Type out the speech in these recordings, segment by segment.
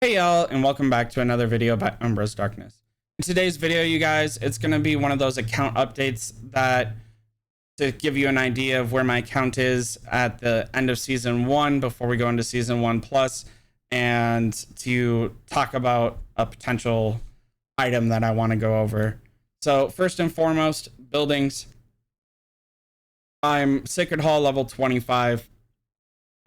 Hey y'all, and welcome back to another video about UmbrasDarkness. In today's video, you guys, it's going to be one of those account updates that to give you an idea of where my account is at the end of season 1 before we go into season 1 plus, and to talk about a potential item that I want to go over. So first and foremost, buildings. I'm Sacred Hall level 25.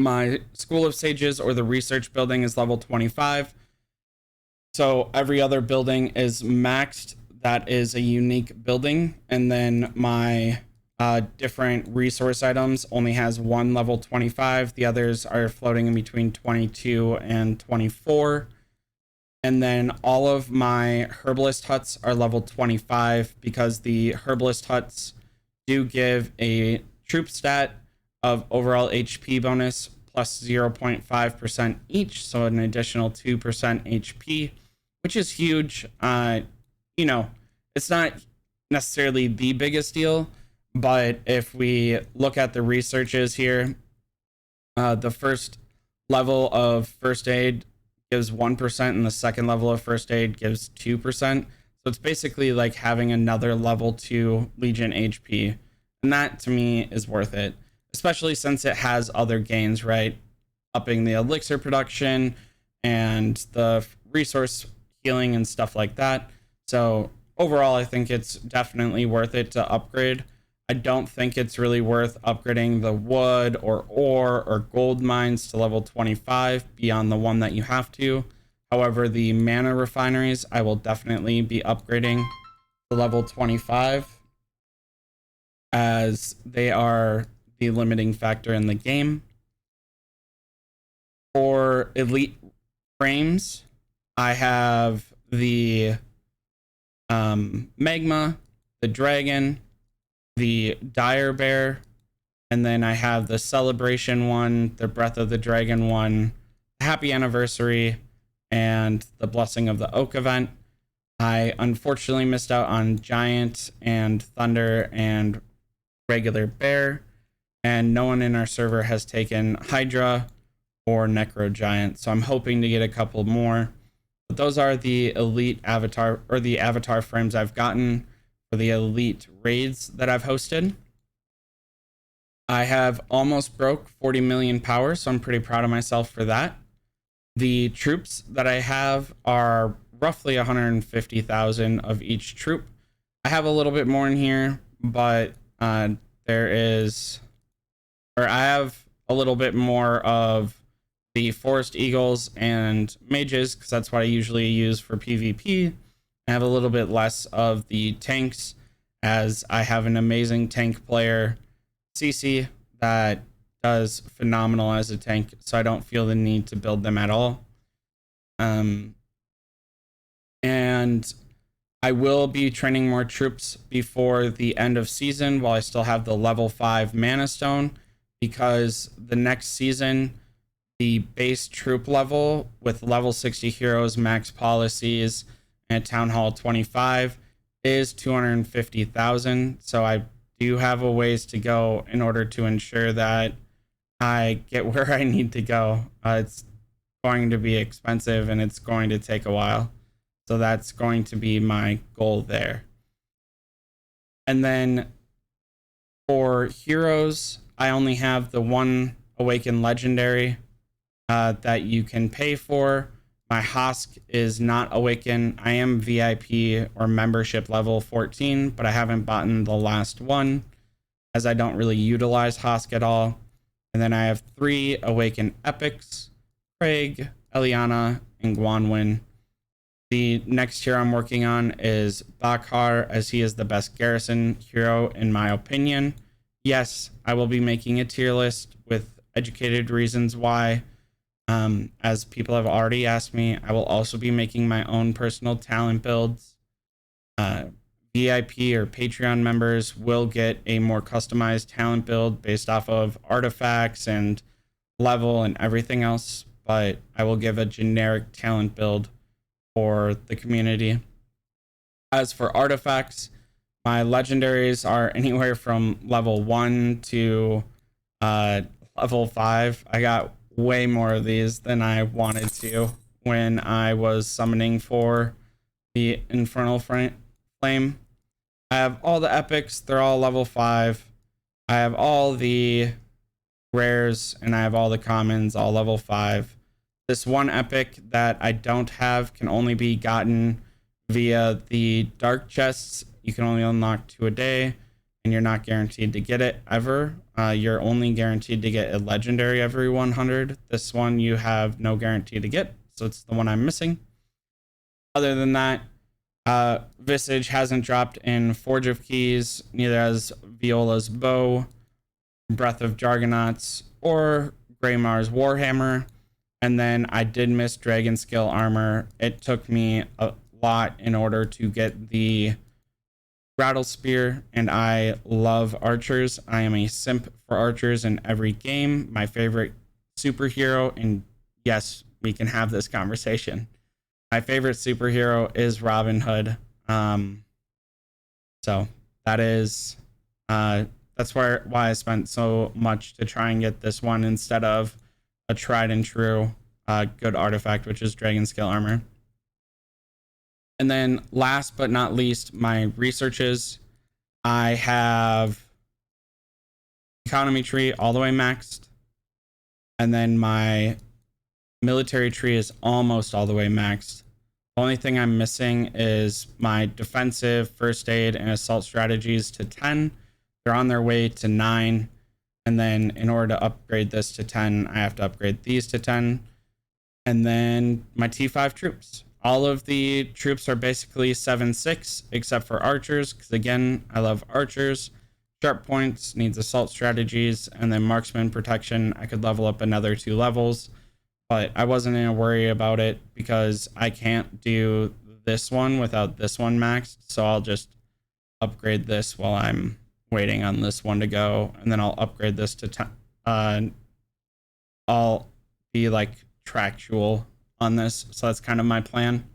My School of Sages, or the research building, is level 25. So every other building is maxed. That is a unique building. And then my different resource items only has one level 25. The others are floating in between 22 and 24. And then all of my herbalist huts are level 25 because the herbalist huts do give a troop stat of overall HP bonus plus 0.5% each, so an additional 2% HP, which is huge. You know, it's not necessarily the biggest deal, but if we look at the researches here, the first level of first aid gives 1%, and the second level of first aid gives 2%. So it's basically like having another level 2 Legion HP, and that to me is worth it, especially since it has other gains, right? Upping the elixir production and the resource healing and stuff like that. So overall, I think it's definitely worth it to upgrade. I don't think it's really worth upgrading the wood or ore or gold mines to level 25 beyond the one that you have to. However, the mana refineries, I will definitely be upgrading to level 25 as they are the limiting factor in the game. For elite frames, I have the magma, the dragon, the dire bear, and then I have the celebration one, the breath of the dragon one, happy anniversary, and the blessing of the oak event. I unfortunately missed out on giant and thunder and regular bear, and no one in our server has taken hydra or necro giant, so I'm hoping to get a couple more. But those are the elite avatar, or the avatar frames I've gotten for the elite raids that I've hosted. I have almost broke 40 million power, so I'm pretty proud of myself for that. The troops that I have are roughly 150,000 of each troop. I have a little bit more in here, but I have a little bit more of the forest eagles and mages, because that's what I usually use for PvP. I have a little bit less of the tanks, as I have an amazing tank player, CC, that does phenomenal as a tank, so I don't feel the need to build them at all. And I will be training more troops before the end of season while I still have the level 5 mana stone, because the next season the base troop level with level 60 heroes, max policies, and Town Hall 25 is 250,000. So I do have a ways to go in order to ensure that I get where I need to go. It's going to be expensive and it's going to take a while. So that's going to be my goal there. And then for heroes, I only have the one Awakened Legendary that you can pay for. My Hosk is not Awakened. I am VIP or membership level 14, but I haven't bought the last one as I don't really utilize Hosk at all. And then I have 3 Awakened Epics, Craig, Eliana, and Guanwin. The next hero I'm working on is Bakhar, as he is the best garrison hero in my opinion. Yes, I will be making a tier list with educated reasons why. As people have already asked me, I will also be making my own personal talent builds. VIP or Patreon members will get a more customized talent build based off of artifacts and level and everything else, but I will give a generic talent build for the community. As for artifacts, my legendaries are anywhere from level 1 to level 5. I got way more of these than I wanted to when I was summoning for the Infernal Flame. I have all the epics, they're all level 5. I have all the rares, and I have all the commons, all level 5. This one epic that I don't have can only be gotten via the dark chests. You can only unlock 2 a day, and you're not guaranteed to get it ever. You're only guaranteed to get a legendary every 100. This one you have no guarantee to get, so it's the one I'm missing. Other than that, Visage hasn't dropped in Forge of Keys, neither has Viola's Bow, Breath of Jargonauts, or Greymar's Warhammer. And then I did miss Dragon Scale Armor. It took me a lot in order to get the Rattle Spear, and I love archers. I am a simp for archers in every game. My favorite superhero, and yes, we can have this conversation. My favorite superhero is Robin Hood. So that is that's why I spent so much to try and get this one instead of a tried and true good artifact, which is Dragon Scale Armor. And then last but not least, my researches. I have economy tree all the way maxed, and then my military tree is almost all the way maxed. The only thing I'm missing is my defensive, first aid, and assault strategies to 10. They're on their way to 9. And then in order to upgrade this to 10, I have to upgrade these to 10. And then my T5 troops. All of the troops are basically 7/6, except for archers, because again, I love archers. Sharp points needs assault strategies, and then marksman protection, I could level up another 2 levels. But I wasn't in a worry about it because I can't do this one without this one maxed. So I'll just upgrade this while I'm waiting on this one to go. And then I'll upgrade this to 10. I'll be like tractual on this. So that's kind of my plan.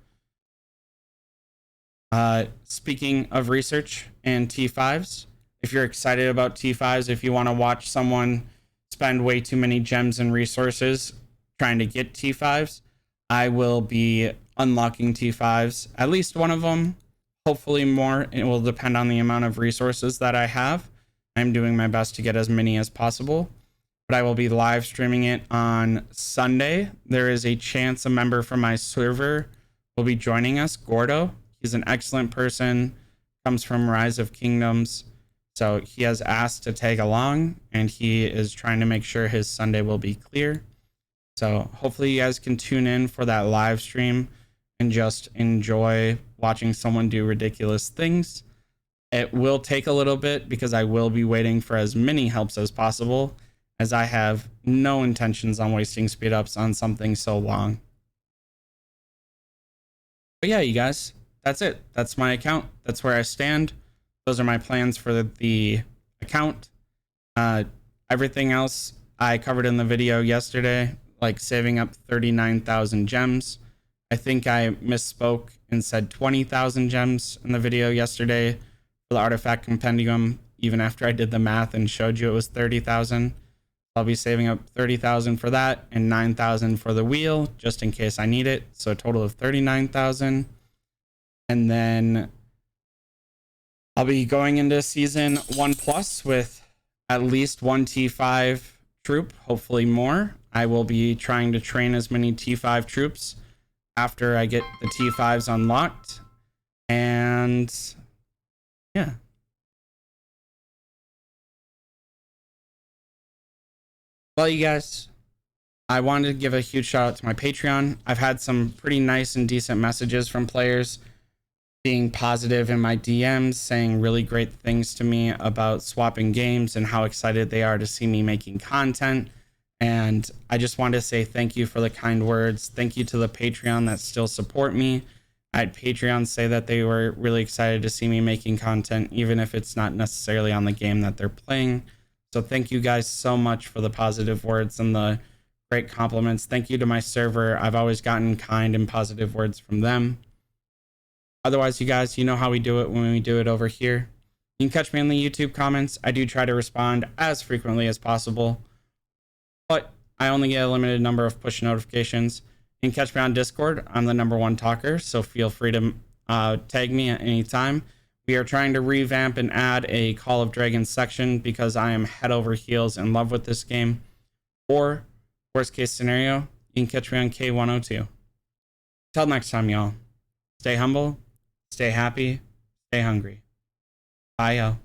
Speaking of research and T5s, if you're excited about T5s, if you want to watch someone spend way too many gems and resources trying to get T5s, I will be unlocking T5s, at least one of them, hopefully more. It will depend on the amount of resources that I have. I'm doing my best to get as many as possible, but I will be live streaming it on Sunday. There is a chance a member from my server will be joining us, Gordo. He's an excellent person, comes from Rise of Kingdoms, so he has asked to tag along, and he is trying to make sure his Sunday will be clear. So hopefully you guys can tune in for that live stream and just enjoy watching someone do ridiculous things. It will take a little bit because I will be waiting for as many helps as possible, as I have no intentions on wasting speed ups on something so long. But yeah, you guys, that's it. That's my account. That's where I stand. Those are my plans for the account. Everything else I covered in the video yesterday, like saving up 39,000 gems. I think I misspoke and said 20,000 gems in the video yesterday for the artifact compendium, even after I did the math and showed you it was 30,000. I'll be saving up 30,000 for that and 9,000 for the wheel, just in case I need it. So a total of 39,000. And then I'll be going into season 1+ with at least 1 T5 troop, hopefully more. I will be trying to train as many T5 troops after I get the T5s unlocked. And yeah. Well, you guys, I wanted to give a huge shout out to my Patreon. I've had some pretty nice and decent messages from players being positive in my DMs, saying really great things to me about swapping games and how excited they are to see me making content. And I just wanted to say thank you for the kind words. Thank you to the Patreon that still support me. I had Patreons say that they were really excited to see me making content, even if it's not necessarily on the game that they're playing. So thank you guys so much for the positive words and the great compliments. Thank you to my server. I've always gotten kind and positive words from them. Otherwise, you guys, you know how we do it when we do it over here. You can catch me in the YouTube comments. I do try to respond as frequently as possible, but I only get a limited number of push notifications. You can catch me on Discord. I'm the #1 talker, so feel free to tag me at any time. We are trying to revamp and add a Call of Dragons section because I am head over heels in love with this game. Or, worst case scenario, you can catch me on K102. Till next time, y'all. Stay humble, stay happy, stay hungry. Bye, y'all.